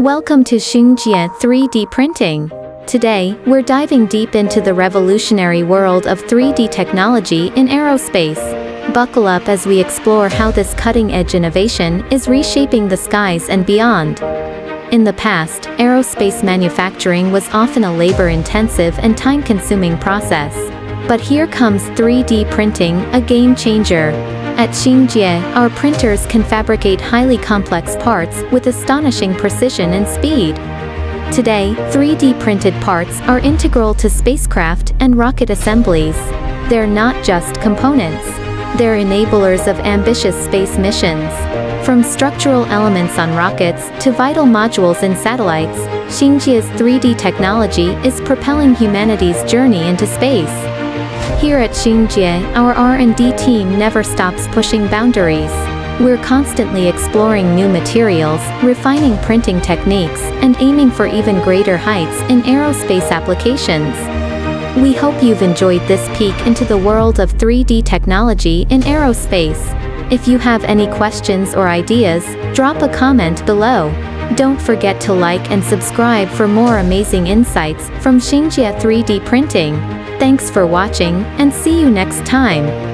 Welcome to Xunjie 3D printing. Today, we're diving deep into the revolutionary world of 3D technology in aerospace. Buckle up as we explore how this cutting-edge innovation is reshaping the skies and beyond. In the past, aerospace manufacturing was often a labor-intensive and time-consuming process. But here comes 3D printing, a game-changer. At Xunjie, our printers can fabricate highly complex parts with astonishing precision and speed. Today, 3D printed parts are integral to spacecraft and rocket assemblies. They're not just components. They're enablers of ambitious space missions. From structural elements on rockets to vital modules in satellites, Xunjie's 3D technology is propelling humanity's journey into space. Here at Xunjie, our R&D team never stops pushing boundaries. We're constantly exploring new materials, refining printing techniques, and aiming for even greater heights in aerospace applications. We hope you've enjoyed this peek into the world of 3D technology in aerospace. If you have any questions or ideas, drop a comment below. Don't forget to like and subscribe for more amazing insights from Xunjie 3D printing. Thanks for watching, and see you next time.